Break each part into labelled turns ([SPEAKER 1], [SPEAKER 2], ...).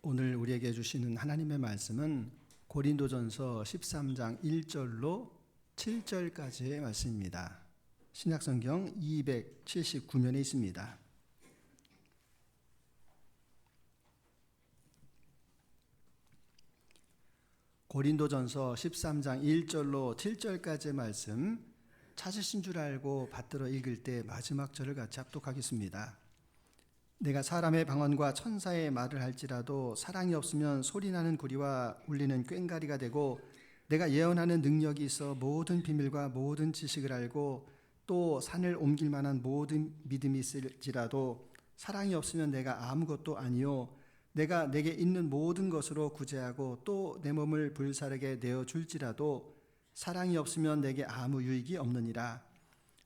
[SPEAKER 1] 오늘 우리에게 주시는 하나님의 말씀은 고린도전서 13장 1절로 7절까지의 말씀입니다. 신약성경 279면에 있습니다. 고린도전서 13장 1절로 7절까지의 말씀 찾으신 줄 알고 받들어 읽을 때 마지막 절을 같이 합독하겠습니다. 내가 사람의 방언과 천사의 말을 할지라도 사랑이 없으면 소리나는 구리와 울리는 꽹과리가 되고, 내가 예언하는 능력이 있어 모든 비밀과 모든 지식을 알고 또 산을 옮길 만한 모든 믿음이 있을지라도 사랑이 없으면 내가 아무것도 아니요, 내가 내게 있는 모든 것으로 구제하고 또 내 몸을 불사르게 내어줄지라도 사랑이 없으면 내게 아무 유익이 없느니라.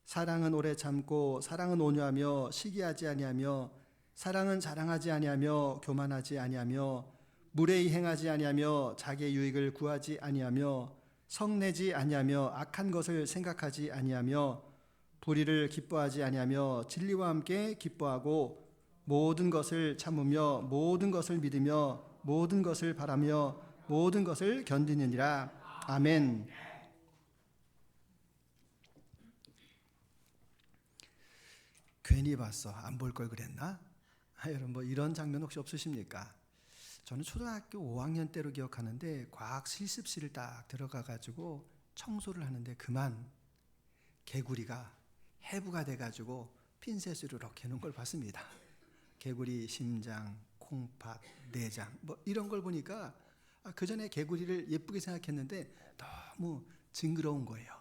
[SPEAKER 1] 사랑은 오래 참고 사랑은 온유하며 시기하지 아니하며 사랑은 자랑하지 아니하며 교만하지 아니하며 무례히 행하지 아니하며 자기의 유익을 구하지 아니하며 성내지 아니하며 악한 것을 생각하지 아니하며 불의를 기뻐하지 아니하며 진리와 함께 기뻐하고 모든 것을 참으며 모든 것을 믿으며 모든 것을 바라며 모든 것을 견디느니라. 아멘. 괜히 봤어. 안 볼 걸 그랬나? 여러분 뭐 이런 장면 혹시 없으십니까? 저는 초등학교 5학년 때로 기억하는데 과학 실습실을 딱 들어가 가지고 청소를 하는데 그만 개구리가 해부가 돼 가지고 핀셋으로 이렇게 해놓은 걸 봤습니다. 개구리 심장, 콩팥, 내장 뭐 이런 걸 보니까 그 전에 개구리를 예쁘게 생각했는데 너무 징그러운 거예요.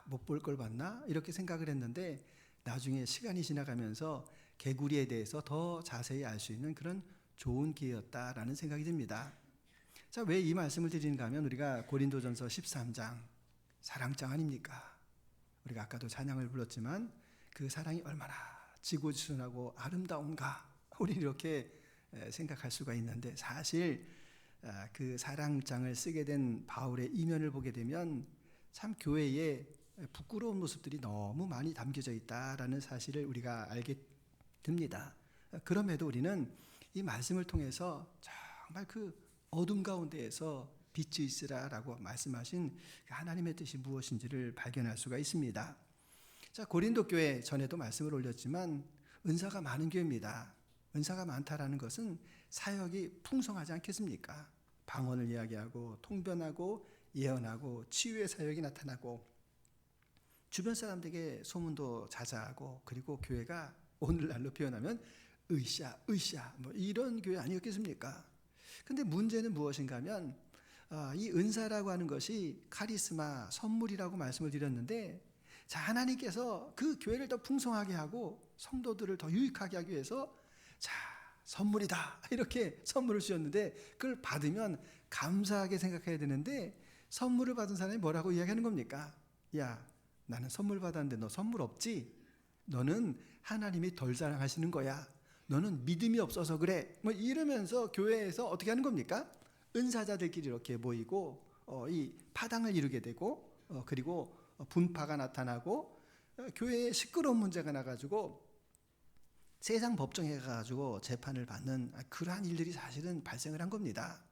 [SPEAKER 1] 못 볼 걸 봤나? 이렇게 생각을 했는데 나중에 시간이 지나가면서 개구리에 대해서 더 자세히 알 수 있는 그런 좋은 기회였다라는 생각이 듭니다. 자, 왜 이 말씀을 드리는가 하면 우리가 고린도전서 13장 사랑장 아닙니까? 우리가 아까도 찬양을 불렀지만 그 사랑이 얼마나 지고지순하고 아름다운가 우리 이렇게 생각할 수가 있는데, 사실 그 사랑장을 쓰게 된 바울의 이면을 보게 되면 참 교회에 부끄러운 모습들이 너무 많이 담겨져 있다라는 사실을 우리가 알게 됩니다. 그럼에도 우리는 이 말씀을 통해서 정말 그 어둠 가운데에서 빛이 있으라라고 말씀하신 하나님의 뜻이 무엇인지를 발견할 수가 있습니다. 자, 고린도 교회 전에도 말씀을 올렸지만 은사가 많은 교회입니다. 은사가 많다라는 것은 사역이 풍성하지 않겠습니까? 방언을 이야기하고 통변하고 예언하고 치유의 사역이 나타나고 주변 사람들에게 소문도 자자하고, 그리고 교회가 오늘날로 표현하면 으쌰 뭐 이런 교회 아니었겠습니까? 근데 문제는 무엇인가 하면 이 은사라고 하는 것이 카리스마, 선물이라고 말씀을 드렸는데, 자, 하나님께서 그 교회를 더 풍성하게 하고 성도들을 더 유익하게 하기 위해서 자, 선물이다 이렇게 선물을 주셨는데, 그걸 받으면 감사하게 생각해야 되는데 선물을 받은 사람이 뭐라고 이야기하는 겁니까? 야, 나는 선물 받았는데 너 선물 없지? 너는 하나님이 덜 사랑하시는 거야. 너는 믿음이 없어서 그래. 뭐 이러면서 교회에서 어떻게 하는 겁니까? 은사자들끼리 이렇게 모이고 이 파당을 이루게 되고 그리고 분파가 나타나고 교회에 시끄러운 문제가 나가지고 세상 법정에 가가지고 재판을 받는 그러한 일들이 사실은 발생을 한 겁니다.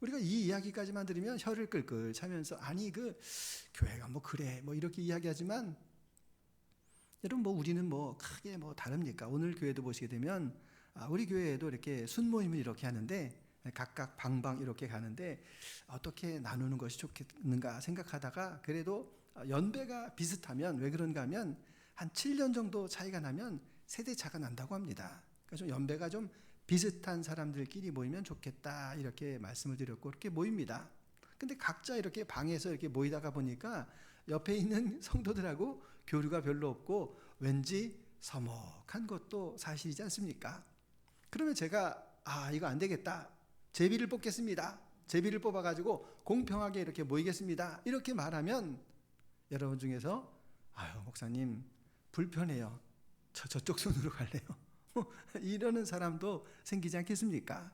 [SPEAKER 1] 우리가 이 이야기까지만 들으면 혀를 끌끌 차면서 아니 그 교회가 뭐 그래 뭐 이렇게 이야기하지만, 여러분 뭐 우리는 뭐 크게 뭐 다릅니까? 오늘 교회도 보시게 되면 우리 교회에도 이렇게 순모임을 이렇게 하는데 각각 방방 이렇게 가는데 어떻게 나누는 것이 좋겠는가 생각하다가 그래도 연배가 비슷하면 왜 그런가 하면 한 7년 정도 차이가 나면 세대 차가 난다고 합니다. 그러니까 좀 연배가 좀 비슷한 사람들끼리 모이면 좋겠다 이렇게 말씀을 드렸고 그렇게 모입니다. 근데 각자 이렇게 방에서 이렇게 모이다가 보니까 옆에 있는 성도들하고 교류가 별로 없고 왠지 서먹한 것도 사실이지 않습니까? 그러면 제가 이거 안 되겠다, 제비를 뽑겠습니다, 제비를 뽑아가지고 공평하게 이렇게 모이겠습니다 이렇게 말하면 여러분 중에서 목사님 불편해요, 저쪽 손으로 갈래요 이러는 사람도 생기지 않겠습니까?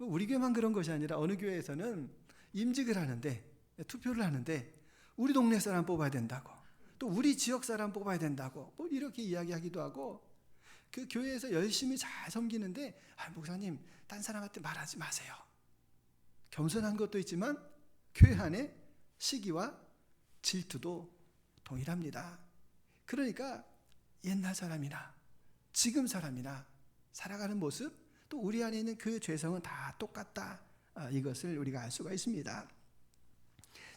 [SPEAKER 1] 우리 교회만 그런 것이 아니라 어느 교회에서는 임직을 하는데 투표를 하는데 우리 동네 사람 뽑아야 된다고, 또 우리 지역 사람 뽑아야 된다고 뭐 이렇게 이야기하기도 하고, 그 교회에서 열심히 잘 섬기는데 목사님 딴 사람한테 말하지 마세요. 겸손한 것도 있지만 교회 안에 시기와 질투도 동일합니다. 그러니까 옛날 사람이나 지금 사람이나 살아가는 모습, 또 우리 안에 있는 그 죄성은 다 똑같다. 이것을 우리가 알 수가 있습니다.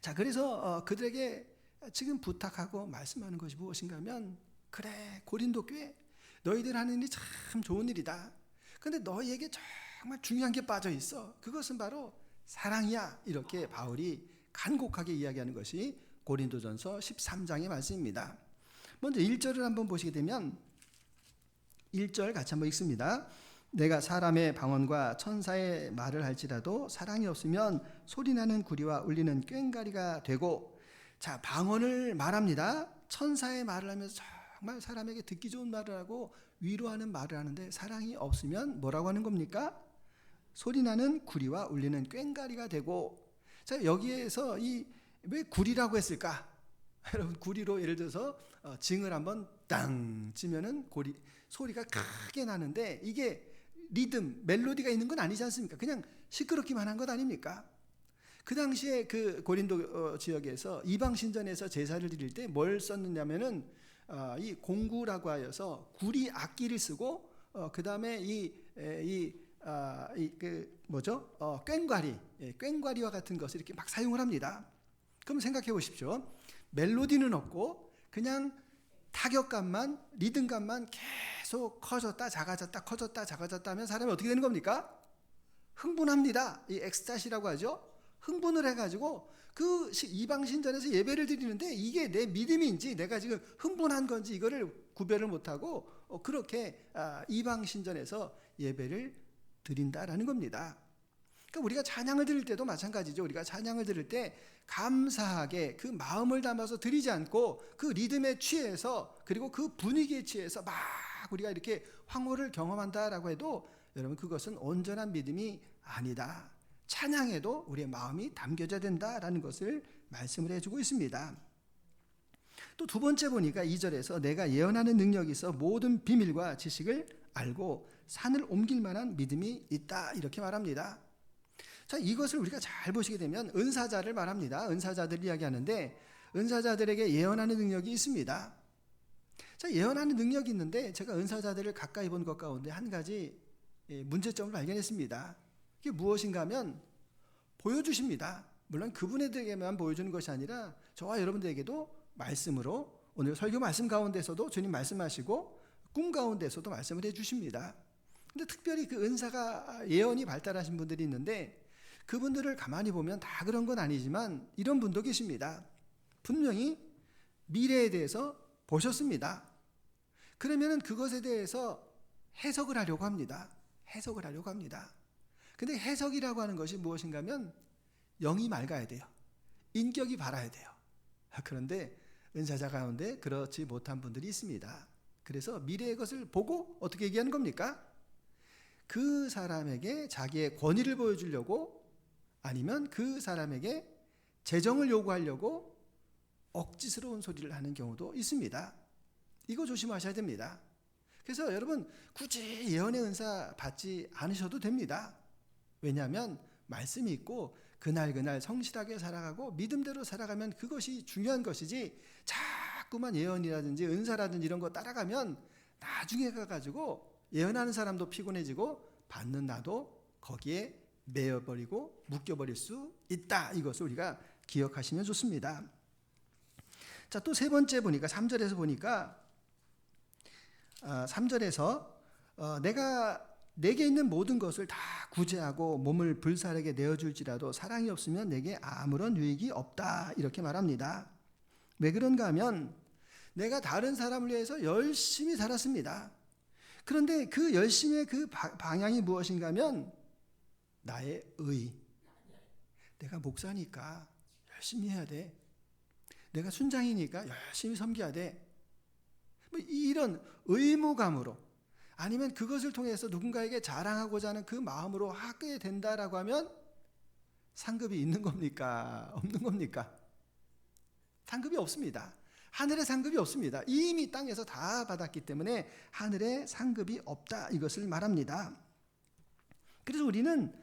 [SPEAKER 1] 자, 그래서 그들에게 지금 부탁하고 말씀하는 것이 무엇인가 하면, 그래 고린도 교회 너희들 하는 일이 참 좋은 일이다. 그런데 너희에게 정말 중요한 게 빠져 있어. 그것은 바로 사랑이야. 이렇게 바울이 간곡하게 이야기하는 것이 고린도전서 13장의 말씀입니다. 먼저 1절을 한번 보시게 되면 1절 같이 한번 읽습니다. 내가 사람의 방언과 천사의 말을 할지라도 사랑이 없으면 소리나는 구리와 울리는 꽹과리가 되고, 자, 방언을 말합니다. 천사의 말을 하면서 정말 사람에게 듣기 좋은 말을 하고 위로하는 말을 하는데, 사랑이 없으면 뭐라고 하는 겁니까? 소리나는 구리와 울리는 꽹과리가 되고. 자, 여기에서 왜 구리라고 했을까? 여러분, 구리로 예를 들어서 징을 한번 땅 치면은 소리가 크게 나는데, 이게 리듬, 멜로디가 있는 건 아니지 않습니까? 그냥 시끄럽기만 한 것 아닙니까? 그 당시에 그 고린도 지역에서 이방 신전에서 제사를 드릴 때 뭘 썼느냐면은 이 공구라고 하여서 구리 악기를 쓰고, 그 다음에 꽹과리와 같은 것을 이렇게 막 사용을 합니다. 그럼 생각해 보십시오. 멜로디는 없고 그냥 타격감만, 리듬감만 계속 커졌다 작아졌다 커졌다 작아졌다 하면 사람이 어떻게 되는 겁니까? 흥분합니다. 이 엑스타시라고 하죠. 흥분을 해가지고 그 이방 신전에서 예배를 드리는데 이게 내 믿음인지 내가 지금 흥분한 건지 이거를 구별을 못하고 그렇게 이방 신전에서 예배를 드린다라는 겁니다. 그러니까 우리가 찬양을 드릴 때도 마찬가지죠. 우리가 찬양을 드릴 때 감사하게 그 마음을 담아서 드리지 않고 그 리듬에 취해서, 그리고 그 분위기에 취해서 막 우리가 이렇게 황홀을 경험한다라고 해도 여러분, 그것은 온전한 믿음이 아니다. 찬양에도 우리의 마음이 담겨져야 된다라는 것을 말씀을 해주고 있습니다. 또 두 번째 보니까 2절에서 내가 예언하는 능력이 있어 모든 비밀과 지식을 알고 산을 옮길 만한 믿음이 있다. 이렇게 말합니다. 자, 이것을 우리가 잘 보시게 되면 은사자를 말합니다. 은사자들 이야기하는데 은사자들에게 예언하는 능력이 있습니다. 자, 예언하는 능력이 있는데 제가 은사자들을 가까이 본 것 가운데 한 가지 문제점을 발견했습니다. 이게 무엇인가 하면 보여주십니다. 물론 그분에게만 보여주는 것이 아니라 저와 여러분들에게도 말씀으로, 오늘 설교 말씀 가운데서도 주님 말씀하시고 꿈 가운데서도 말씀을 해주십니다. 근데 특별히 그 은사가 예언이 발달하신 분들이 있는데 그분들을 가만히 보면 다 그런 건 아니지만 이런 분도 계십니다. 분명히 미래에 대해서 보셨습니다. 그러면은 그것에 대해서 해석을 하려고 합니다. 해석을 하려고 합니다. 근데 해석이라고 하는 것이 무엇인가 하면 영이 맑아야 돼요. 인격이 바라야 돼요. 그런데 은사자 가운데 그렇지 못한 분들이 있습니다. 그래서 미래의 것을 보고 어떻게 얘기하는 겁니까? 그 사람에게 자기의 권위를 보여주려고, 아니면 그 사람에게 재정을 요구하려고 억지스러운 소리를 하는 경우도 있습니다. 이거 조심하셔야 됩니다. 그래서 여러분, 굳이 예언의 은사 받지 않으셔도 됩니다. 왜냐하면 말씀이 있고 그날 성실하게 살아가고 믿음대로 살아가면 그것이 중요한 것이지, 자꾸만 예언이라든지 은사라든지 이런 거 따라가면 나중에 가가지고 예언하는 사람도 피곤해지고 받는 나도 거기에 매여버리고 묶여버릴 수 있다. 이것을 우리가 기억하시면 좋습니다. 자, 또 세 번째 보니까 3절에서 보니까 3절에서 내가 내게 있는 모든 것을 다 구제하고 몸을 불살에게 내어줄지라도 사랑이 없으면 내게 아무런 유익이 없다. 이렇게 말합니다. 왜 그런가 하면 내가 다른 사람을 위해서 열심히 살았습니다. 그런데 그 열심의 그 방향이 무엇인가 하면 나의 의. 내가 목사니까 열심히 해야 돼. 내가 순장이니까 열심히 섬겨야 돼. 뭐 이런 의무감으로, 아니면 그것을 통해서 누군가에게 자랑하고자 하는 그 마음으로 하게 된다라고 하면 상급이 있는 겁니까? 없는 겁니까? 상급이 없습니다. 하늘의 상급이 없습니다. 이미 땅에서 다 받았기 때문에 하늘의 상급이 없다, 이것을 말합니다. 그래서 우리는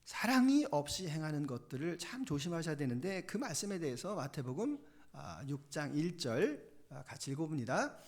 [SPEAKER 1] 사랑이 없이 행하는 것들을 참 조심하셔야 되는데, 그 말씀에 대해서 마태복음 6장 1절 같이 읽어봅니다.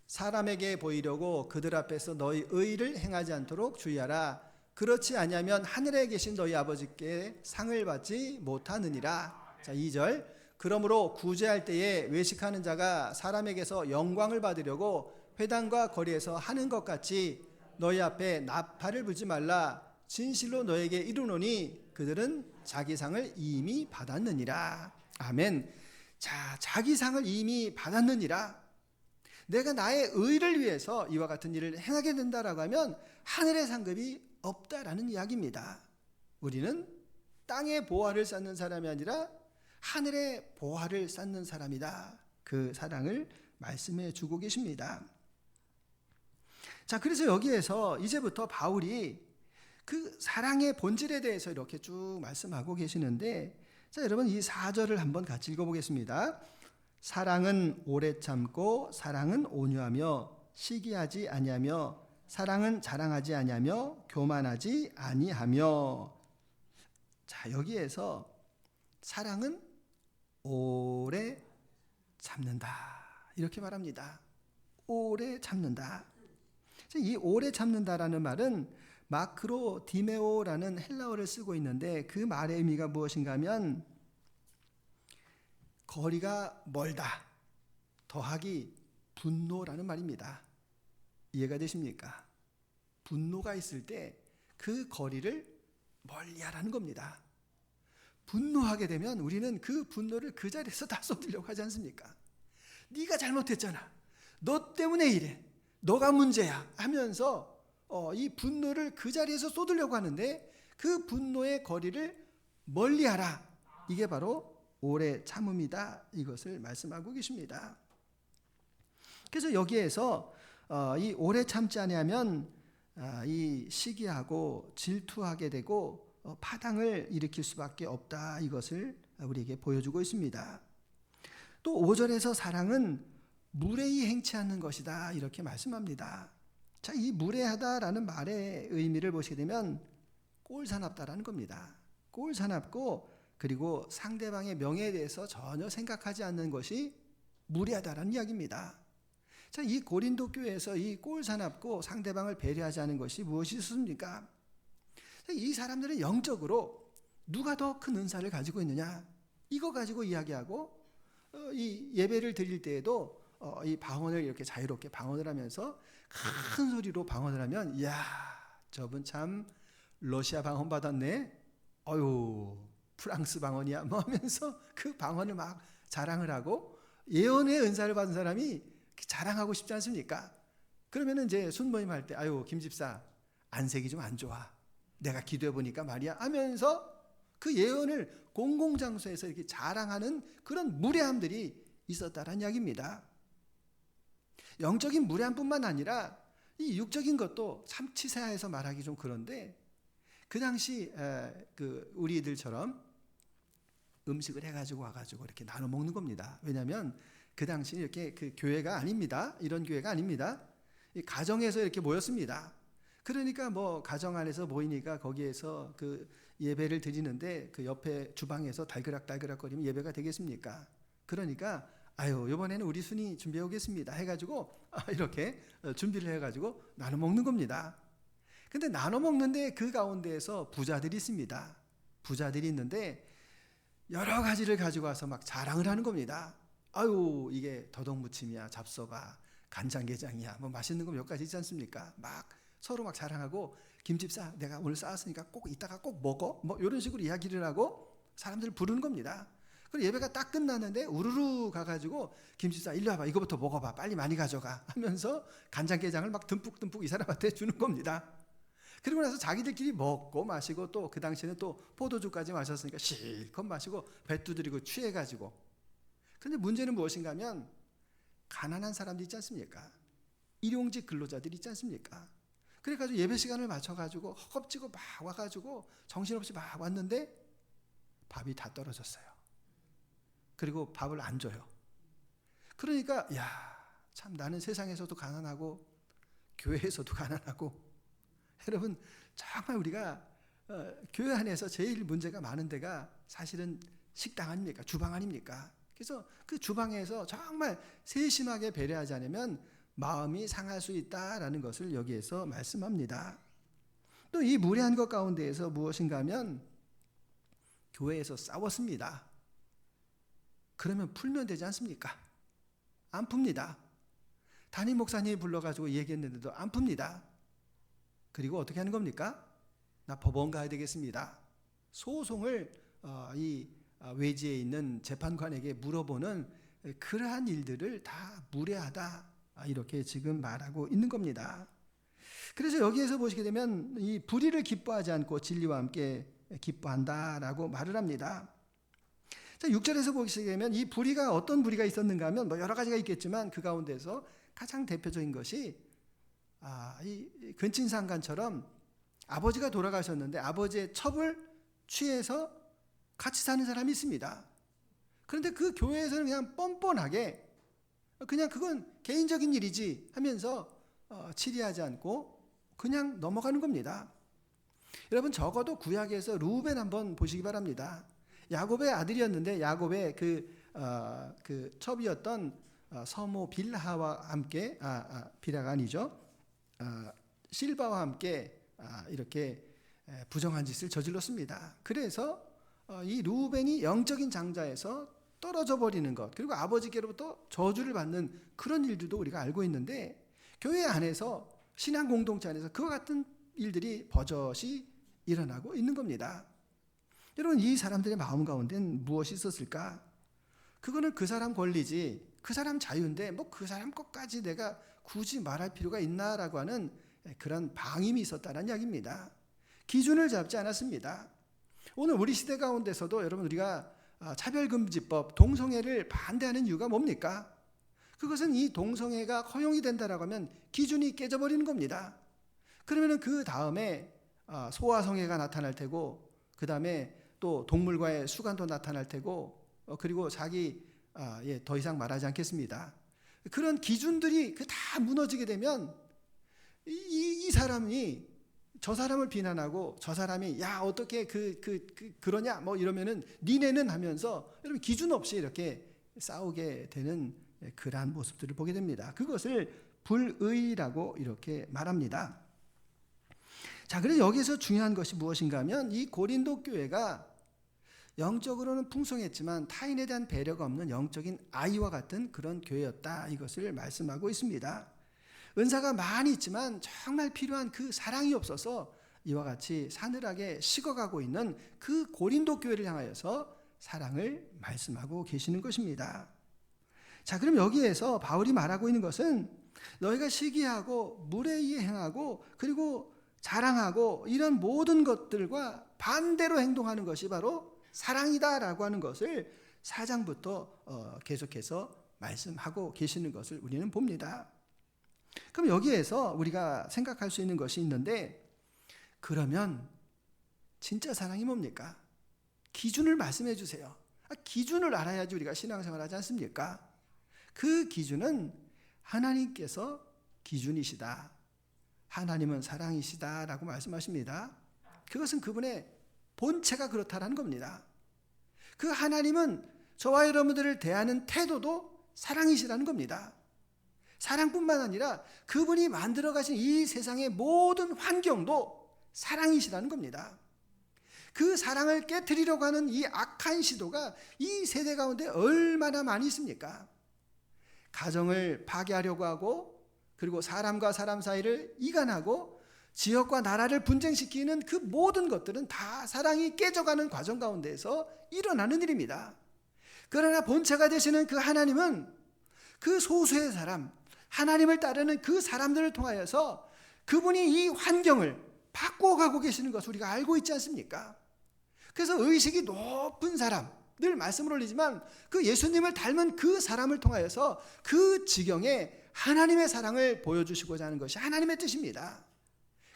[SPEAKER 1] 사람에게 보이려고 그들 앞에서 너희 의를 행하지 않도록 주의하라. 그렇지 아니하면 하늘에 계신 너희 아버지께 상을 받지 못하느니라. 자, 2절. 그러므로 구제할 때에 외식하는 자가 사람에게서 영광을 받으려고 회당과 거리에서 하는 것 같이 너희 앞에 나팔을 불지 말라. 진실로 너에게 이르노니 그들은 자기 상을 이미 받았느니라. 아멘. 자, 자기 상을 이미 받았느니라. 내가 나의 의를 위해서 이와 같은 일을 행하게 된다라고 하면 하늘의 상급이 없다라는 이야기입니다. 우리는 땅의 보화를 쌓는 사람이 아니라 하늘의 보화를 쌓는 사람이다. 그 사랑을 말씀해 주고 계십니다. 자, 그래서 여기에서 이제부터 바울이 그 사랑의 본질에 대해서 이렇게 쭉 말씀하고 계시는데, 자, 여러분 이 4절을 한번 같이 읽어보겠습니다. 사랑은 오래 참고 사랑은 온유하며 시기하지 아니하며 사랑은 자랑하지 아니하며 교만하지 아니하며. 자, 여기에서 사랑은 오래 참는다, 이렇게 말합니다. 오래 참는다. 이 오래 참는다라는 말은 마크로 디메오라는 헬라어를 쓰고 있는데, 그 말의 의미가 무엇인가 하면 거리가 멀다 더하기 분노라는 말입니다. 이해가 되십니까? 분노가 있을 때 그 거리를 멀리하라는 겁니다. 분노하게 되면 우리는 그 분노를 그 자리에서 다 쏟으려고 하지 않습니까? 네가 잘못했잖아, 너 때문에 이래, 너가 문제야 하면서 이 분노를 그 자리에서 쏟으려고 하는데, 그 분노의 거리를 멀리하라, 이게 바로 오래 참음이다, 이것을 말씀하고 계십니다. 그래서 여기에서 이 오래 참지 아니하면 이 시기하고 질투하게 되고 파당을 일으킬 수밖에 없다, 이것을 우리에게 보여주고 있습니다. 또 5절에서 사랑은 무례히 행치 않는 것이다, 이렇게 말씀합니다. 자, 이 무례하다라는 말의 의미를 보시게 되면 꼴사납다라는 겁니다. 꼴사납고, 그리고 상대방의 명예에 대해서 전혀 생각하지 않는 것이 무례하다라는 이야기입니다. 자, 이 고린도 교회에서 이 꼴사납고 상대방을 배려하지 않은 것이 무엇이 있습니까? 이 사람들은 영적으로 누가 더 큰 은사를 가지고 있느냐, 이거 가지고 이야기하고, 이 예배를 드릴 때에도 이 방언을 이렇게 자유롭게 방언을 하면서 큰 소리로 방언을 하면, 이야, 저분 참 러시아 방언 받았네, 어유 프랑스 방언이야 뭐 하면서 그 방언을 막 자랑을 하고, 예언의 은사를 받은 사람이 자랑하고 싶지 않습니까? 그러면 이제 순모임 할 때, 아유 김 집사 안색이 좀 안 좋아, 내가 기도해 보니까 말이야 하면서 그 예언을 공공장소에서 이렇게 자랑하는 그런 무례함들이 있었다라는 이야기입니다. 영적인 무례함뿐만 아니라 이 육적인 것도 참 치사해서 말하기 좀 그런데, 그 당시 우리들처럼 음식을 해가지고 와가지고 이렇게 나눠 먹는 겁니다. 왜냐하면 그 당시는 이렇게 그 교회가 아닙니다. 이런 교회가 아닙니다. 이 가정에서 이렇게 모였습니다. 그러니까 뭐 가정 안에서 모이니까 거기에서 그 예배를 드리는데 그 옆에 주방에서 달그락달그락 거리면 예배가 되겠습니까? 그러니까 아유 이번에는 우리 순이 준비해 오겠습니다 해가지고 이렇게 준비를 해가지고 나눠 먹는 겁니다. 근데 나눠 먹는데 그 가운데에서 부자들이 있습니다. 부자들이 있는데 여러 가지를 가지고 와서 막 자랑을 하는 겁니다. 아유 이게 더덕무침이야, 잡숴봐, 간장게장이야, 뭐 맛있는 거 몇 가지 있지 않습니까? 막 서로 막 자랑하고, 김집사 내가 오늘 싸왔으니까 꼭 이따가 꼭 먹어, 뭐 이런 식으로 이야기를 하고 사람들을 부르는 겁니다. 그리고 예배가 딱 끝나는데 우르르 가가지고 김집사 일로 와봐, 이거부터 먹어봐, 빨리 많이 가져가 하면서 간장게장을 막 듬뿍듬뿍 이 사람한테 주는 겁니다. 그리고 나서 자기들끼리 먹고 마시고, 또 그 당시에는 또 포도주까지 마셨으니까 실컷 마시고 배 두드리고 취해가지고. 그런데 문제는 무엇인가 하면 가난한 사람들 있지 않습니까? 일용직 근로자들이 있지 않습니까? 그래가지고 예배 시간을 맞춰가지고 허겁지겁 막 와가지고 정신없이 막 왔는데 밥이 다 떨어졌어요. 그리고 밥을 안 줘요. 그러니까 참 나는 세상에서도 가난하고 교회에서도 가난하고 여러분 정말 우리가 교회 안에서 제일 문제가 많은 데가 사실은 식당 아닙니까? 주방 아닙니까? 그래서 그 주방에서 정말 세심하게 배려하지 않으면 마음이 상할 수 있다라는 것을 여기에서 말씀합니다. 또 이 무례한 것 가운데에서 무엇인가 하면 교회에서 싸웠습니다. 그러면 풀면 되지 않습니까? 안 풉니다. 담임 목사님이 불러가지고 얘기했는데도 안 풉니다. 그리고 어떻게 하는 겁니까? 나 법원 가야 되겠습니다. 소송을 이 외지에 있는 재판관에게 물어보는 그러한 일들을 다 무례하다, 이렇게 지금 말하고 있는 겁니다. 그래서 여기에서 보시게 되면 이 불의를 기뻐하지 않고 진리와 함께 기뻐한다라고 말을 합니다. 자, 6절에서 보시게 되면 이 불의가 어떤 불의가 있었는가 하면 여러 가지가 있겠지만 그 가운데서 가장 대표적인 것이 이 근친상간처럼 아버지가 돌아가셨는데 아버지의 첩을 취해서 같이 사는 사람이 있습니다. 그런데 그 교회에서는 그냥 뻔뻔하게 그냥 그건 개인적인 일이지 하면서 치리하지 않고 그냥 넘어가는 겁니다. 여러분 적어도 구약에서 루벤 한번 보시기 바랍니다. 야곱의 아들이었는데 야곱의 그 첩이었던 서모 빌하와 함께 빌하가 아니죠. 실바와 함께 이렇게 부정한 짓을 저질렀습니다. 그래서 이 루벤이 영적인 장자에서 떨어져 버리는 것, 그리고 아버지께로부터 저주를 받는 그런 일들도 우리가 알고 있는데 교회 안에서 신앙 공동체 안에서 그와 같은 일들이 버젓이 일어나고 있는 겁니다. 여러분 이 사람들의 마음 가운데는 무엇이 있었을까? 그거는 그 사람 권리지, 그 사람 자유인데 뭐 그 사람 것까지 내가 굳이 말할 필요가 있나라고 하는 그런 방임이 있었다는 이야기입니다. 기준을 잡지 않았습니다. 오늘 우리 시대 가운데서도 여러분 우리가 차별금지법, 동성애를 반대하는 이유가 뭡니까? 그것은 이 동성애가 허용이 된다라고 하면 기준이 깨져버리는 겁니다. 그러면 그 다음에 소아성애가 나타날 테고 그 다음에 또 동물과의 수간도 나타날 테고 그리고 더 이상 말하지 않겠습니다. 그런 기준들이 다 무너지게 되면 이 사람이 저 사람을 비난하고 저 사람이 어떻게 그러냐 뭐 이러면은 니네는 하면서 여러분 기준 없이 이렇게 싸우게 되는 그러한 모습들을 보게 됩니다. 그것을 불의라고 이렇게 말합니다. 자, 그래서 여기서 중요한 것이 무엇인가 하면 이 고린도 교회가 영적으로는 풍성했지만 타인에 대한 배려가 없는 영적인 아이와 같은 그런 교회였다, 이것을 말씀하고 있습니다. 은사가 많이 있지만 정말 필요한 그 사랑이 없어서 이와 같이 사늘하게 식어가고 있는 그 고린도 교회를 향하여서 사랑을 말씀하고 계시는 것입니다. 자, 그럼 여기에서 바울이 말하고 있는 것은 너희가 시기하고 무례히 행하고 그리고 자랑하고 이런 모든 것들과 반대로 행동하는 것이 바로 사랑이다라고 하는 것을 4장부터 계속해서 말씀하고 계시는 것을 우리는 봅니다. 그럼 여기에서 우리가 생각할 수 있는 것이 있는데, 그러면 진짜 사랑이 뭡니까? 기준을 말씀해 주세요. 기준을 알아야지 우리가 신앙생활을 하지 않습니까? 그 기준은 하나님께서 기준이시다, 하나님은 사랑이시다라고 말씀하십니다. 그것은 그분의 본체가 그렇다라는 겁니다. 그 하나님은 저와 여러분들을 대하는 태도도 사랑이시라는 겁니다. 사랑뿐만 아니라 그분이 만들어 가신 이 세상의 모든 환경도 사랑이시라는 겁니다. 그 사랑을 깨트리려고 하는 이 악한 시도가 이 세대 가운데 얼마나 많이 있습니까? 가정을 파괴하려고 하고, 그리고 사람과 사람 사이를 이간하고 지역과 나라를 분쟁시키는 그 모든 것들은 다 사랑이 깨져가는 과정 가운데에서 일어나는 일입니다. 그러나 본체가 되시는 그 하나님은 그 소수의 사람, 하나님을 따르는 그 사람들을 통하여서 그분이 이 환경을 바꿔가고 계시는 것을 우리가 알고 있지 않습니까? 그래서 의식이 높은 사람, 늘 말씀을 올리지만 그 예수님을 닮은 그 사람을 통하여서 그 지경에 하나님의 사랑을 보여주시고자 하는 것이 하나님의 뜻입니다.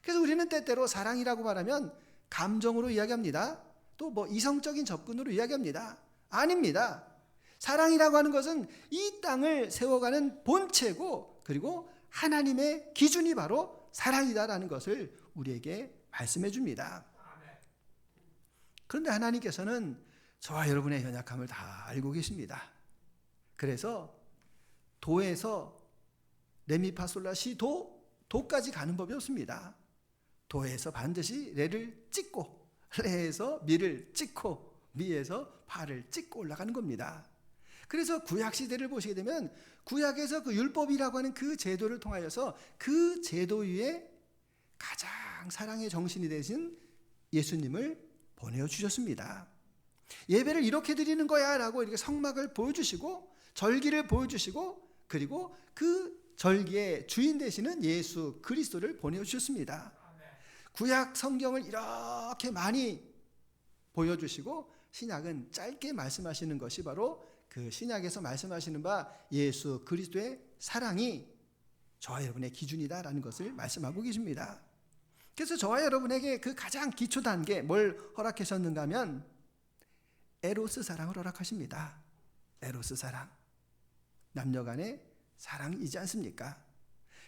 [SPEAKER 1] 그래서 우리는 때때로 사랑이라고 말하면 감정으로 이야기합니다. 또 뭐 이성적인 접근으로 이야기합니다. 아닙니다. 사랑이라고 하는 것은 이 땅을 세워가는 본체고, 그리고 하나님의 기준이 바로 사랑이다라는 것을 우리에게 말씀해 줍니다. 그런데 하나님께서는 저와 여러분의 연약함을 다 알고 계십니다. 그래서 도에서 레미파솔라시 도까지 가는 법이 없습니다. 도에서 반드시 레를 찍고, 레에서 미를 찍고, 미에서 파를 찍고 올라가는 겁니다. 그래서 구약 시대를 보시게 되면 구약에서 그 율법이라고 하는 그 제도를 통하여서 그 제도 위에 가장 사랑의 정신이 되신 예수님을 보내주셨습니다. 예배를 이렇게 드리는 거야 라고 이렇게 성막을 보여주시고 절기를 보여주시고, 그리고 그 절기의 주인 되시는 예수 그리스도를 보내주셨습니다. 구약 성경을 이렇게 많이 보여주시고 신약은 짧게 말씀하시는 것이 바로 그 신약에서 말씀하시는 바 예수 그리스도의 사랑이 저와 여러분의 기준이다라는 것을 말씀하고 계십니다. 그래서 저와 여러분에게 그 가장 기초 단계 뭘 허락하셨는가 하면 에로스 사랑을 허락하십니다. 에로스 사랑, 남녀간의 사랑이지 않습니까?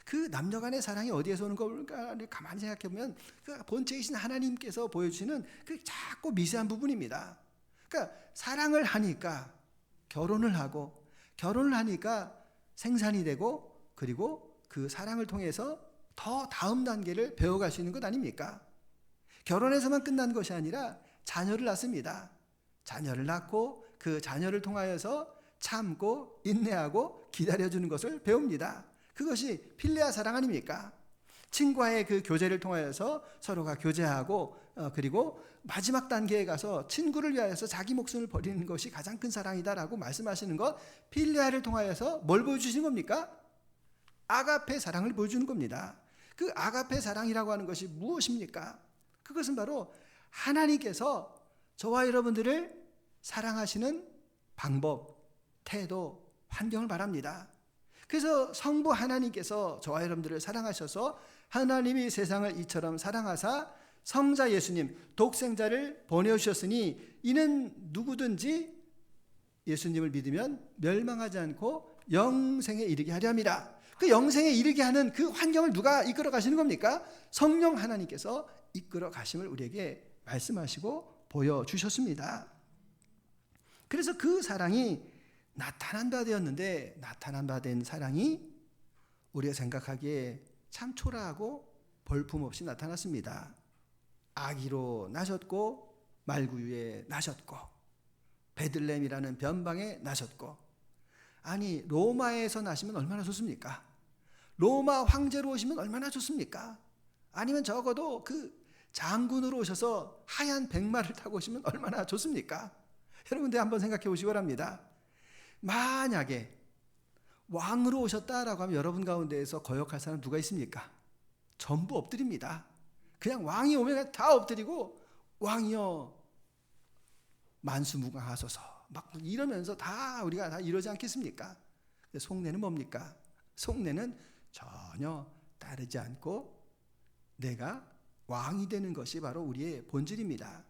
[SPEAKER 1] 그 남녀간의 사랑이 어디에서 오는 걸까를 가만히 생각해 보면 그 본체이신 하나님께서 보여주시는 그 작고 미세한 부분입니다. 그러니까 사랑을 하니까 결혼을 하고, 결혼을 하니까 생산이 되고, 그리고 그 사랑을 통해서 더 다음 단계를 배워갈 수 있는 것 아닙니까? 결혼에서만 끝난 것이 아니라 자녀를 낳습니다. 자녀를 낳고 그 자녀를 통하여서 참고 인내하고 기다려주는 것을 배웁니다. 그것이 필레아 사랑 아닙니까? 친구와의 그 교제를 통하여서 서로가 교제하고, 그리고 마지막 단계에 가서 친구를 위하여서 자기 목숨을 버리는 것이 가장 큰 사랑이다라고 말씀하시는 것, 필레아를 통하여서 뭘 보여주신 겁니까? 아가페 사랑을 보여주는 겁니다. 그 아가페 사랑이라고 하는 것이 무엇입니까? 그것은 바로 하나님께서 저와 여러분들을 사랑하시는 방법, 태도, 환경을 말합니다. 그래서 성부 하나님께서 저와 여러분들을 사랑하셔서 하나님이 세상을 이처럼 사랑하사 성자 예수님 독생자를 보내주셨으니 이는 누구든지 예수님을 믿으면 멸망하지 않고 영생에 이르게 하려 함이라. 그 영생에 이르게 하는 그 환경을 누가 이끌어 가시는 겁니까? 성령 하나님께서 이끌어 가심을 우리에게 말씀하시고 보여주셨습니다. 그래서 그 사랑이 나타난 바 되었는데, 나타난 바 된 사랑이 우리가 생각하기에 참 초라하고 볼품없이 나타났습니다. 아기로 나셨고 말구유에 나셨고 베들레헴이라는 변방에 나셨고, 아니 로마에서 나시면 얼마나 좋습니까? 로마 황제로 오시면 얼마나 좋습니까? 아니면 적어도 그 장군으로 오셔서 하얀 백마를 타고 오시면 얼마나 좋습니까? 여러분들 한번 생각해 보시기 바랍니다. 만약에 왕으로 오셨다라고 하면 여러분 가운데에서 거역할 사람 누가 있습니까? 전부 엎드립니다. 그냥 왕이 오면 다 엎드리고 왕이여 만수무강하소서 막 이러면서 다 우리가 다 이러지 않겠습니까? 근데 속내는 뭡니까? 속내는 전혀 따르지 않고 내가 왕이 되는 것이 바로 우리의 본질입니다.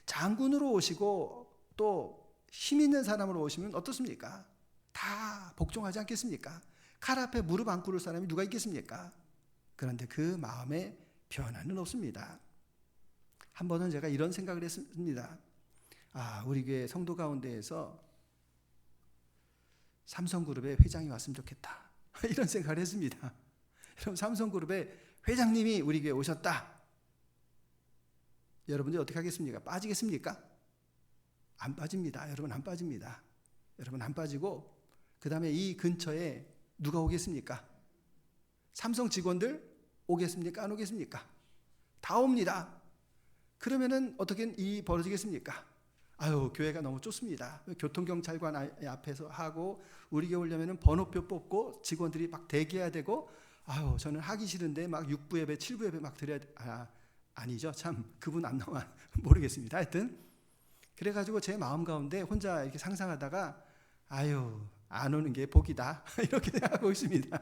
[SPEAKER 1] 장군으로 오시고 또 힘 있는 사람으로 오시면 어떻습니까? 다 복종하지 않겠습니까? 칼 앞에 무릎 안 꿇을 사람이 누가 있겠습니까? 그런데 그 마음에 변화는 없습니다. 한 번은 제가 이런 생각을 했습니다. 우리 교회 성도 가운데에서 삼성그룹의 회장이 왔으면 좋겠다. 이런 생각을 했습니다. 여러분, 삼성그룹의 회장님이 우리 교회에 오셨다. 여러분들 어떻게 하겠습니까? 빠지겠습니까? 안 빠집니다. 여러분 안 빠집니다. 여러분 안 빠지고, 그 다음에 이 근처에 누가 오겠습니까? 삼성 직원들 오겠습니까? 안 오겠습니까? 다 옵니다. 그러면은 어떻게 일이 벌어지겠습니까? 교회가 너무 좁습니다. 교통경찰관 앞에서 하고, 우리 교회 오려면은 번호표 뽑고 직원들이 막 대기해야 되고, 저는 하기 싫은데 막 6부 예배, 7부 예배 막 드려야 돼. 아니죠. 참 그분 안 나와 모르겠습니다. 하여튼 그래가지고 제 마음 가운데 혼자 이렇게 상상하다가 안 오는 게 복이다 이렇게 생각하고 있습니다.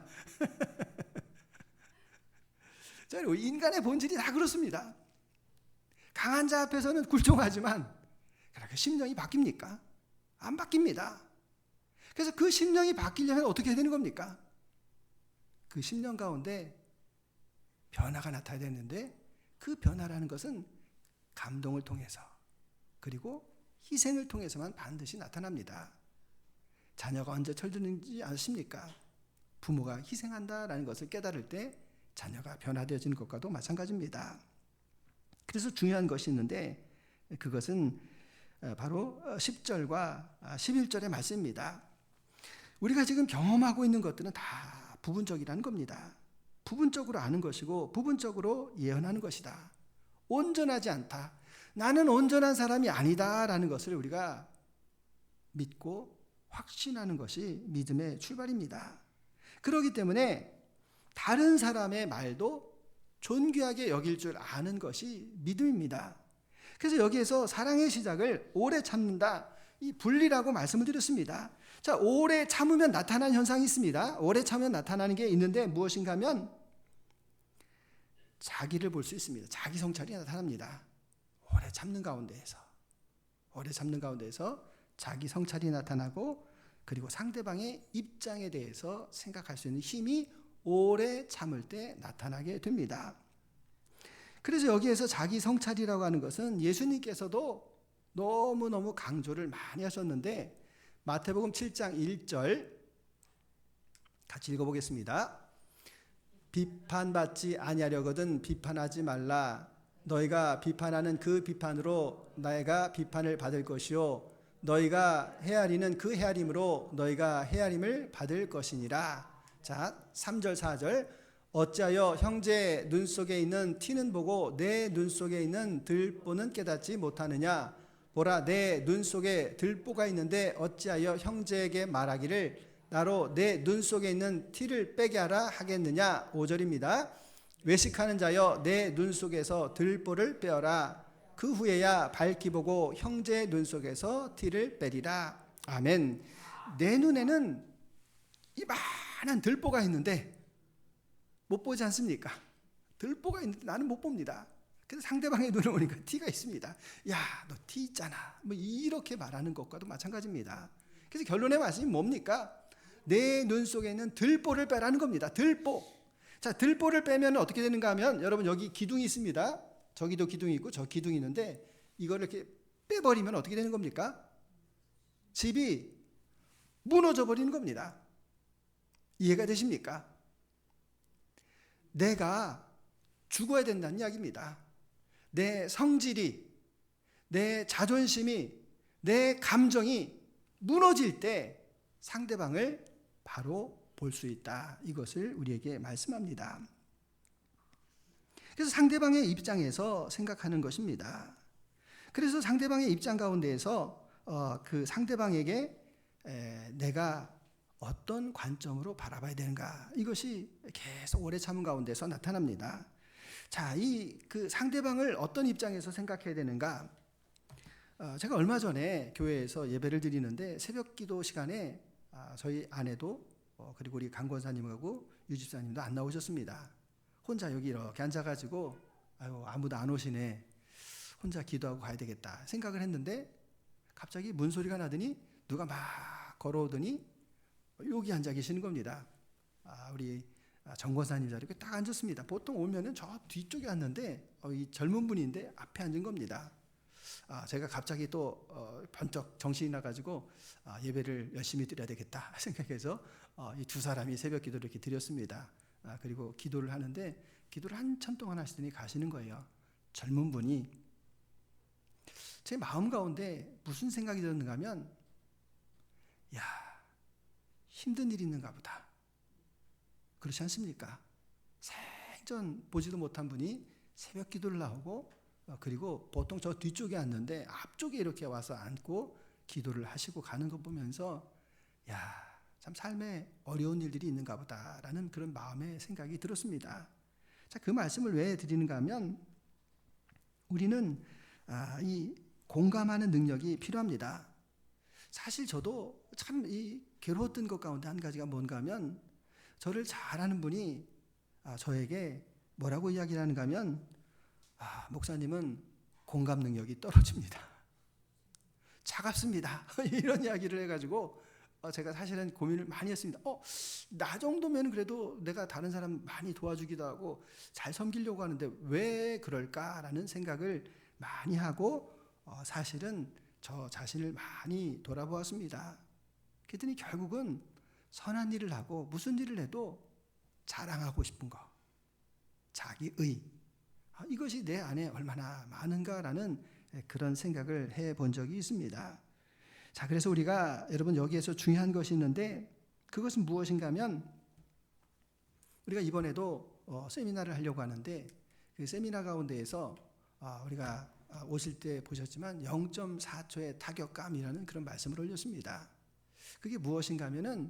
[SPEAKER 1] 자, 인간의 본질이 다 그렇습니다. 강한 자 앞에서는 굴종하지만 그렇게 심령이 바뀝니까? 안 바뀝니다. 그래서 그 심령이 바뀌려면 어떻게 해야 되는 겁니까? 그 심령 가운데 변화가 나타나야 되는데 그 변화라는 것은 감동을 통해서 그리고 희생을 통해서만 반드시 나타납니다. 자녀가 언제 철드는지 아십니까? 부모가 희생한다라는 것을 깨달을 때 자녀가 변화되어지는 것과도 마찬가지입니다. 그래서 중요한 것이 있는데 그것은 바로 10절과 11절의 말씀입니다. 우리가 지금 경험하고 있는 것들은 다 부분적이라는 겁니다. 부분적으로 아는 것이고 부분적으로 예언하는 것이다. 온전하지 않다. 나는 온전한 사람이 아니다라는 것을 우리가 믿고 확신하는 것이 믿음의 출발입니다. 그렇기 때문에 다른 사람의 말도 존귀하게 여길 줄 아는 것이 믿음입니다. 그래서 여기에서 사랑의 시작을 오래 참는다, 이 분리라고 말씀을 드렸습니다. 자, 오래 참으면 나타나는 현상이 있습니다. 오래 참으면 나타나는 게 있는데 무엇인가 하면 자기를 볼 수 있습니다. 자기 성찰이 나타납니다. 오래 참는 가운데에서 자기 성찰이 나타나고 그리고 상대방의 입장에 대해서 생각할 수 있는 힘이 오래 참을 때 나타나게 됩니다. 그래서 여기에서 자기 성찰이라고 하는 것은 예수님께서도 너무너무 강조를 많이 하셨는데 마태복음 7장 1절 같이 읽어보겠습니다. 비판받지 아니하려거든 비판하지 말라. 너희가 비판하는 그 비판으로 내가 비판을 받을 것이요 너희가 헤아리는 그 헤아림으로 너희가 헤아림을 받을 것이니라. 자, 3절 4절 어찌하여 형제의 눈 속에 있는 티는 보고 내 눈 속에 있는 들보는 깨닫지 못하느냐. 보라, 내 눈 속에 들보가 있는데 어찌하여 형제에게 말하기를 나로 내 눈 속에 있는 티를 빼게 하라 하겠느냐. 5절입니다. 외식하는 자여 내 눈 속에서 들보를 빼어라. 그 후에야 밝히 보고 형제의 눈 속에서 티를 빼리라. 아멘. 내 눈에는 이만한 들보가 있는데 못 보지 않습니까? 들보가 있는데 나는 못 봅니다. 그래서 상대방의 눈을 보니까 티가 있습니다. 야, 너 티 있잖아. 뭐 이렇게 말하는 것과도 마찬가지입니다. 그래서 결론의 말씀이 뭡니까? 내 눈 속에 있는 들보를 빼라는 겁니다. 들보. 자, 들보를 빼면 어떻게 되는가 하면 여러분 여기 기둥이 있습니다. 저기도 기둥이 있고 저 기둥이 있는데 이걸 이렇게 빼버리면 어떻게 되는 겁니까? 집이 무너져 버리는 겁니다. 이해가 되십니까? 내가 죽어야 된다는 이야기입니다. 내 성질이, 내 자존심이, 내 감정이 무너질 때 상대방을 바로 볼 수 있다. 이것을 우리에게 말씀합니다. 그래서 상대방의 입장에서 생각하는 것입니다. 그래서 상대방의 입장 가운데에서 그 상대방에게 내가 어떤 관점으로 바라봐야 되는가, 이것이 계속 오래 참은 가운데서 나타납니다. 자, 그 상대방을 어떤 입장에서 생각해야 되는가? 제가 얼마 전에 교회에서 예배를 드리는데 새벽 기도 시간에 저희 아내도 그리고 우리 강 권사님하고 유 집사님도 안 나오셨습니다. 혼자 여기 이렇게 앉아가지고 아유, 아무도 안 오시네, 혼자 기도하고 가야 되겠다 생각을 했는데 갑자기 문소리가 나더니 누가 막 걸어오더니 여기 앉아 계시는 겁니다. 우리 정 권사님 자리에 딱 앉았습니다. 보통 오면은 저 뒤쪽에 앉는데 이 젊은 분인데 앞에 앉은 겁니다. 제가 갑자기 또 번쩍 정신이 나가지고 예배를 열심히 드려야 되겠다 생각해서 이 두 사람이 새벽 기도를 이렇게 드렸습니다. 그리고 기도를 하는데 기도를 한참 동안 하시더니 가시는 거예요. 젊은 분이. 제 마음 가운데 무슨 생각이 들었는가 하면 야, 힘든 일이 있는가 보다. 그렇지 않습니까? 생전 보지도 못한 분이 새벽 기도를 나오고 그리고 보통 저 뒤쪽에 앉는데 앞쪽에 이렇게 와서 앉고 기도를 하시고 가는 거 보면서 야, 참 삶에 어려운 일들이 있는가 보다라는 그런 마음의 생각이 들었습니다. 자, 그 말씀을 왜 드리는가 하면 우리는 이 공감하는 능력이 필요합니다. 사실 저도 참 이 괴로웠던 것 가운데 한 가지가 뭔가 하면 저를 잘 아는 분이 저에게 뭐라고 이야기를 하는가 하면 목사님은 공감 능력이 떨어집니다. 차갑습니다. 이런 이야기를 해가지고 제가 사실은 고민을 많이 했습니다. 나 정도면 그래도 내가 다른 사람 많이 도와주기도 하고 잘 섬기려고 하는데 왜 그럴까라는 생각을 많이 하고 사실은 저 자신을 많이 돌아보았습니다. 그랬더니 결국은 선한 일을 하고 무슨 일을 해도 자랑하고 싶은 거, 자기의, 이것이 내 안에 얼마나 많은가라는 그런 생각을 해본 적이 있습니다. 자, 그래서 우리가 여러분 여기에서 중요한 것이 있는데 그것은 무엇인가 하면 우리가 이번에도 세미나를 하려고 하는데 그 세미나 가운데에서 우리가 오실 때 보셨지만 0.4초의 타격감이라는 그런 말씀을 올렸습니다. 그게 무엇인가 하면은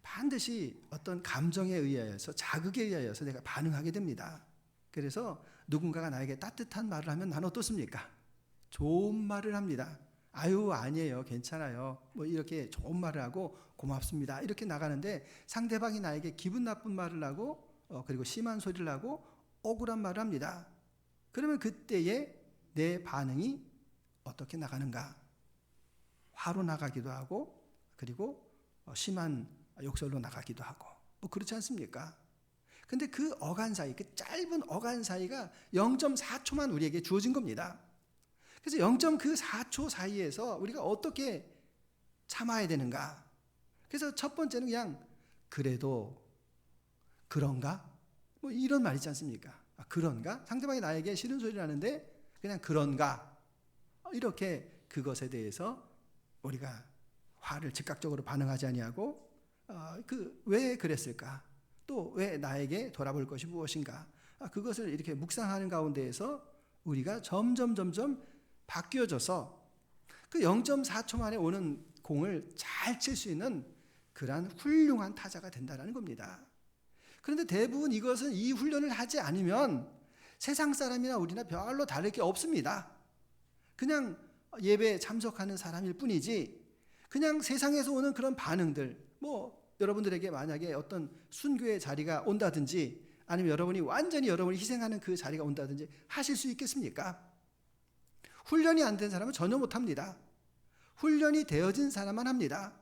[SPEAKER 1] 반드시 어떤 감정에 의하여서 자극에 의하여서 내가 반응하게 됩니다. 그래서 누군가가 나에게 따뜻한 말을 하면 난 어떻습니까? 좋은 말을 합니다. 아유 아니에요 괜찮아요 뭐 이렇게 좋은 말을 하고 고맙습니다 이렇게 나가는데 상대방이 나에게 기분 나쁜 말을 하고 그리고 심한 소리를 하고 억울한 말을 합니다. 그러면 그때에 내 반응이 어떻게 나가는가? 화로 나가기도 하고 그리고 심한 욕설로 나가기도 하고 뭐 그렇지 않습니까? 근데 그 어간 사이, 그 짧은 어간 사이가 0.4초만 우리에게 주어진 겁니다. 그래서 0.4초 사이에서 우리가 어떻게 참아야 되는가? 그래서 첫 번째는 그냥 그래도 그런가? 뭐 이런 말 있지 않습니까? 그런가? 상대방이 나에게 싫은 소리를 하는데 그냥 그런가? 이렇게 그것에 대해서 우리가 화를 즉각적으로 반응하지 아니하고 왜 그랬을까? 또 왜 나에게 돌아볼 것이 무엇인가? 그것을 이렇게 묵상하는 가운데에서 우리가 점점 바뀌어져서 그 0.4초 만에 오는 공을 잘 칠 수 있는 그러한 훌륭한 타자가 된다는 겁니다. 그런데 대부분 이것은 이 훈련을 하지 않으면 세상 사람이나 우리나 별로 다를 게 없습니다. 그냥 예배에 참석하는 사람일 뿐이지 그냥 세상에서 오는 그런 반응들 뭐 여러분들에게 만약에 어떤 순교의 자리가 온다든지 아니면 여러분이 희생하는 그 자리가 온다든지 하실 수 있겠습니까? 훈련이 안 된 사람은 전혀 못합니다. 훈련이 되어진 사람만 합니다.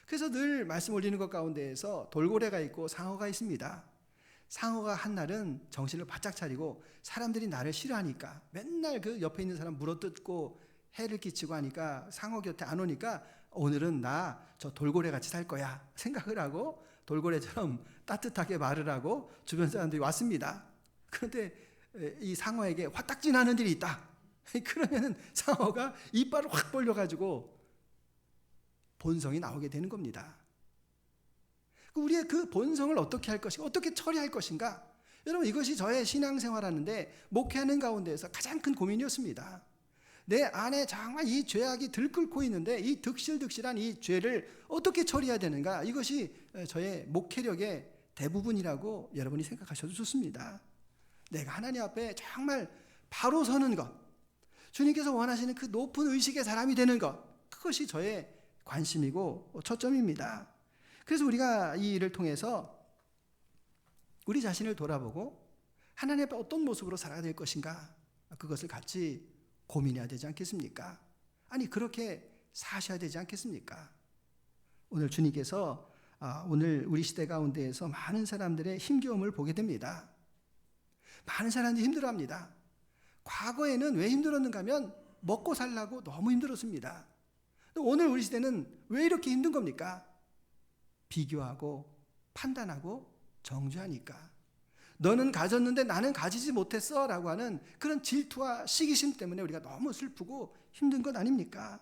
[SPEAKER 1] 그래서 늘 말씀 올리는 것 가운데에서 돌고래가 있고 상어가 있습니다. 상어가 한 날은 정신을 바짝 차리고 사람들이 나를 싫어하니까 맨날 그 옆에 있는 사람 물어뜯고 해를 끼치고 하니까 상어 곁에 안 오니까 오늘은 나 저 돌고래같이 살 거야 생각을 하고 돌고래처럼 따뜻하게 말을 하고 주변 사람들이 왔습니다. 그런데 이 상어에게 화딱지나는 일이 있다. 그러면은 상어가 이빨을 확 벌려가지고 본성이 나오게 되는 겁니다. 우리의 그 본성을 어떻게 할 것인가, 어떻게 처리할 것인가. 여러분 이것이 저의 신앙생활하는데 목회하는 가운데에서 가장 큰 고민이었습니다. 내 안에 정말 이 죄악이 들끓고 있는데 이 득실득실한 이 죄를 어떻게 처리해야 되는가. 이것이 저의 목회력의 대부분이라고 여러분이 생각하셔도 좋습니다. 내가 하나님 앞에 정말 바로 서는 것, 주님께서 원하시는 그 높은 의식의 사람이 되는 것, 그것이 저의 관심이고 초점입니다. 그래서 우리가 이 일을 통해서 우리 자신을 돌아보고 하나님 앞에 어떤 모습으로 살아야 될 것인가, 그것을 같이 고민해야 되지 않겠습니까? 아니 그렇게 사셔야 되지 않겠습니까? 오늘 주님께서 오늘 우리 시대 가운데에서 많은 사람들의 힘겨움을 보게 됩니다. 많은 사람들이 힘들어합니다. 과거에는 왜 힘들었는가 하면 먹고 살려고 너무 힘들었습니다. 오늘 우리 시대는 왜 이렇게 힘든 겁니까? 비교하고 판단하고 정죄하니까. 너는 가졌는데 나는 가지지 못했어 라고 하는 그런 질투와 시기심 때문에 우리가 너무 슬프고 힘든 것 아닙니까?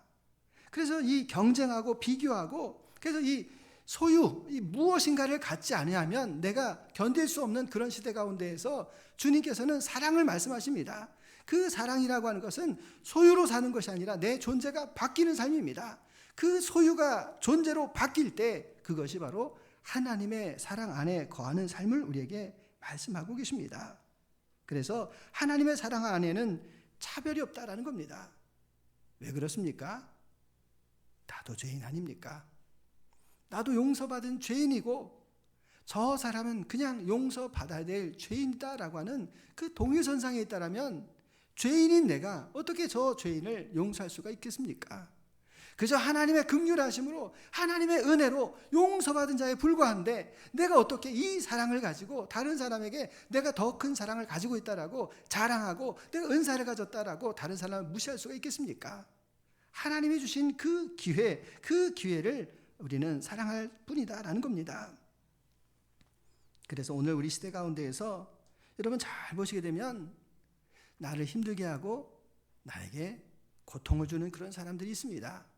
[SPEAKER 1] 그래서 이 경쟁하고 비교하고 그래서 이 소유, 이 무엇인가를 갖지 아니하면 내가 견딜 수 없는 그런 시대 가운데에서 주님께서는 사랑을 말씀하십니다. 그 사랑이라고 하는 것은 소유로 사는 것이 아니라 내 존재가 바뀌는 삶입니다. 그 소유가 존재로 바뀔 때 그것이 바로 하나님의 사랑 안에 거하는 삶을 우리에게 말씀하고 계십니다. 그래서 하나님의 사랑 안에는 차별이 없다라는 겁니다. 왜 그렇습니까? 나도 죄인 아닙니까? 나도 용서받은 죄인이고 저 사람은 그냥 용서받아야 될 죄인이다라고 하는 그 동일선상에 있다라면 죄인인 내가 어떻게 저 죄인을 용서할 수가 있겠습니까? 그저 하나님의 긍휼하심으로 하나님의 은혜로 용서받은 자에 불과한데 내가 어떻게 이 사랑을 가지고 다른 사람에게 내가 더 큰 사랑을 가지고 있다라고 자랑하고 내가 은사를 가졌다라고 다른 사람을 무시할 수가 있겠습니까? 하나님이 주신 그 기회를 우리는 사랑할 뿐이다라는 겁니다. 그래서 오늘 우리 시대 가운데에서 여러분 잘 보시게 되면 나를 힘들게 하고 나에게 고통을 주는 그런 사람들이 있습니다.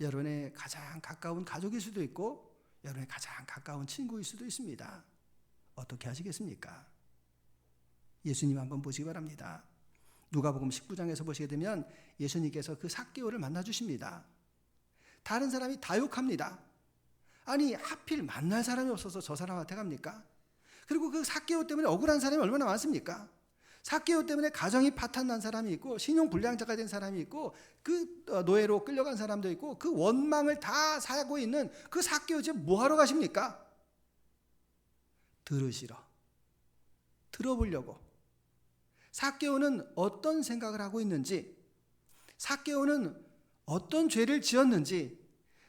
[SPEAKER 1] 여러분의 가장 가까운 가족일 수도 있고 여러분의 가장 가까운 친구일 수도 있습니다. 어떻게 하시겠습니까? 예수님 한번 보시기 바랍니다. 누가복음 19장에서 보시게 되면 예수님께서 그 삭개오를 만나 주십니다. 다른 사람이 다 욕합니다. 아니 하필 만날 사람이 없어서 저 사람한테 갑니까? 그리고 그 삭개오 때문에 억울한 사람이 얼마나 많습니까? 삭개오 때문에 가정이 파탄난 사람이 있고 신용불량자가 된 사람이 있고 그 노예로 끌려간 사람도 있고 그 원망을 다 사고 있는 그 삭개오 집에 뭐하러 가십니까? 들어보려고. 삭개오는 어떤 생각을 하고 있는지, 삭개오는 어떤 죄를 지었는지,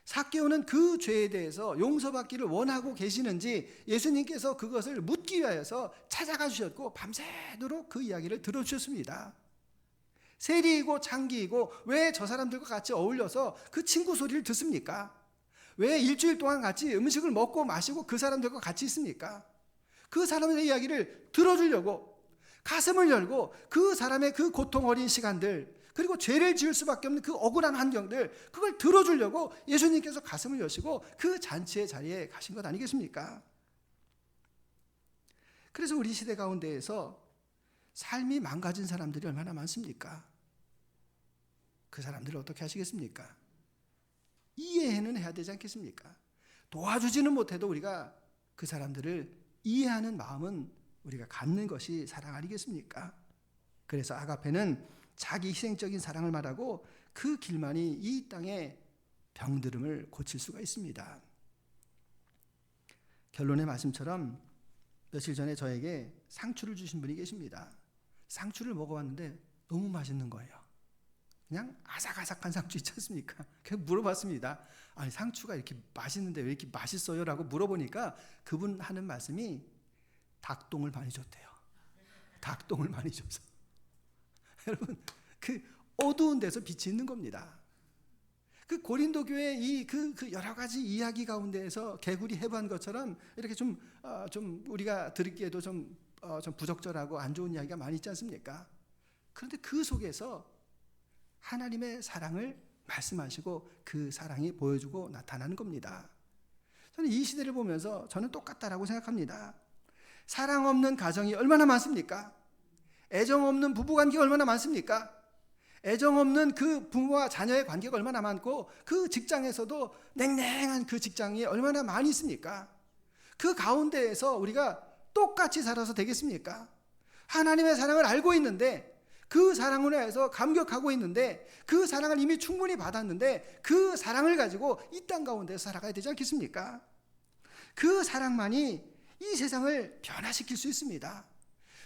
[SPEAKER 1] 삭개오는 그 죄에 대해서 용서받기를 원하고 계시는지 예수님께서 그것을 묻기 위하여서 찾아가 주셨고 밤새도록 그 이야기를 들어주셨습니다. 세리이고 창기이고 왜 저 사람들과 같이 어울려서 그 친구 소리를 듣습니까? 왜 일주일 동안 같이 음식을 먹고 마시고 그 사람들과 같이 있습니까? 그 사람의 이야기를 들어주려고 가슴을 열고 그 사람의 그 고통 어린 시간들, 그리고 죄를 지을 수밖에 없는 그 억울한 환경들, 그걸 들어주려고 예수님께서 가슴을 여시고 그 잔치의 자리에 가신 것 아니겠습니까? 그래서 우리 시대 가운데에서 삶이 망가진 사람들이 얼마나 많습니까? 그 사람들을 어떻게 하시겠습니까? 이해는 해야 되지 않겠습니까? 도와주지는 못해도 우리가 그 사람들을 이해하는 마음은 우리가 갖는 것이 사랑 아니겠습니까? 그래서 아가페는 자기 희생적인 사랑을 말하고 그 길만이 이 땅의 병들음을 고칠 수가 있습니다. 결론의 말씀처럼 며칠 전에 저에게 상추를 주신 분이 계십니다. 상추를 먹어봤는데 너무 맛있는 거예요. 그냥 아삭아삭한 상추 있지 않습니까? 그래서 물어봤습니다. 아니 상추가 이렇게 맛있는데 왜 이렇게 맛있어요? 라고 물어보니까 그분 하는 말씀이 닭똥을 많이 줬대요. 닭똥을 많이 줘서. 여러분, 그 어두운 데서 빛이 있는 겁니다. 그 고린도 교회 그 여러 가지 이야기 가운데에서 개구리 해부한 것처럼 이렇게 좀 우리가 듣기에도 좀 부적절하고 안 좋은 이야기가 많이 있지 않습니까? 그런데 그 속에서 하나님의 사랑을 말씀하시고 그 사랑이 보여주고 나타나는 겁니다. 저는 이 시대를 보면서 저는 똑같다라고 생각합니다. 사랑 없는 가정이 얼마나 많습니까? 애정 없는 부부관계가 얼마나 많습니까? 애정 없는 그 부모와 자녀의 관계가 얼마나 많고 그 직장에서도 냉랭한 그 직장이 얼마나 많이 있습니까? 그 가운데에서 우리가 똑같이 살아서 되겠습니까? 하나님의 사랑을 알고 있는데 그 사랑으로 해서 감격하고 있는데 그 사랑을 이미 충분히 받았는데 그 사랑을 가지고 이 땅 가운데서 살아가야 되지 않겠습니까? 그 사랑만이 이 세상을 변화시킬 수 있습니다.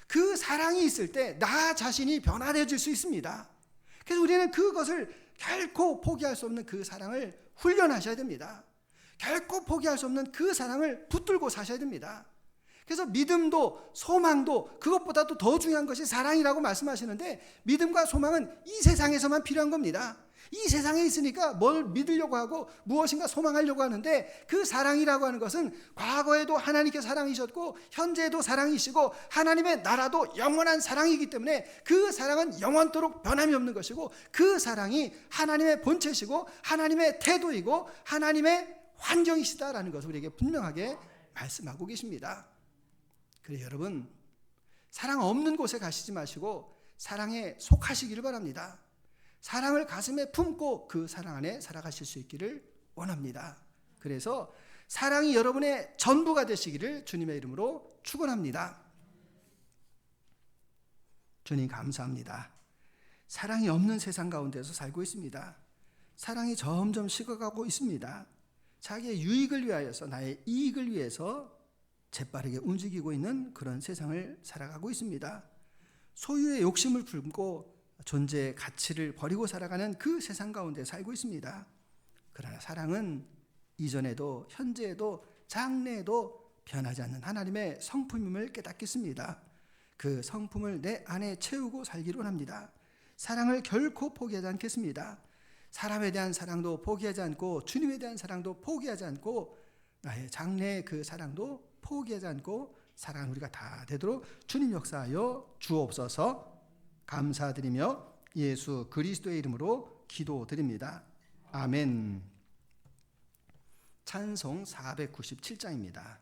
[SPEAKER 1] 그 사랑이 있을 때 나 자신이 변화되어질 수 있습니다. 그래서 우리는 그것을 결코 포기할 수 없는 그 사랑을 훈련하셔야 됩니다. 결코 포기할 수 없는 그 사랑을 붙들고 사셔야 됩니다. 그래서 믿음도 소망도 그것보다도 더 중요한 것이 사랑이라고 말씀하시는데 믿음과 소망은 이 세상에서만 필요한 겁니다. 이 세상에 있으니까 뭘 믿으려고 하고 무엇인가 소망하려고 하는데 그 사랑이라고 하는 것은 과거에도 하나님께 사랑이셨고 현재에도 사랑이시고 하나님의 나라도 영원한 사랑이기 때문에 그 사랑은 영원토록 변함이 없는 것이고 그 사랑이 하나님의 본체시고 하나님의 태도이고 하나님의 환경이시다라는 것을 우리에게 분명하게 말씀하고 계십니다. 그래서 여러분 사랑 없는 곳에 가시지 마시고 사랑에 속하시기를 바랍니다. 사랑을 가슴에 품고 그 사랑 안에 살아가실 수 있기를 원합니다. 그래서 사랑이 여러분의 전부가 되시기를 주님의 이름으로 축원합니다. 주님 감사합니다. 사랑이 없는 세상 가운데서 살고 있습니다. 사랑이 점점 식어가고 있습니다. 자기의 유익을 위하여서 나의 이익을 위해서 재빠르게 움직이고 있는 그런 세상을 살아가고 있습니다. 소유의 욕심을 품고 존재의 가치를 버리고 살아가는 그 세상 가운데 살고 있습니다. 그러나 사랑은 이전에도 현재에도 장래에도 변하지 않는 하나님의 성품임을 깨닫겠습니다. 그 성품을 내 안에 채우고 살기를 원합니다. 사랑을 결코 포기하지 않겠습니다. 사람에 대한 사랑도 포기하지 않고 주님에 대한 사랑도 포기하지 않고 나의 장래의 그 사랑도 포기하지 않고 사랑하는 우리가 다 되도록 주님 역사하여 주옵소서. 감사드리며 예수 그리스도의 이름으로 기도드립니다. 아멘. 찬송 497장입니다.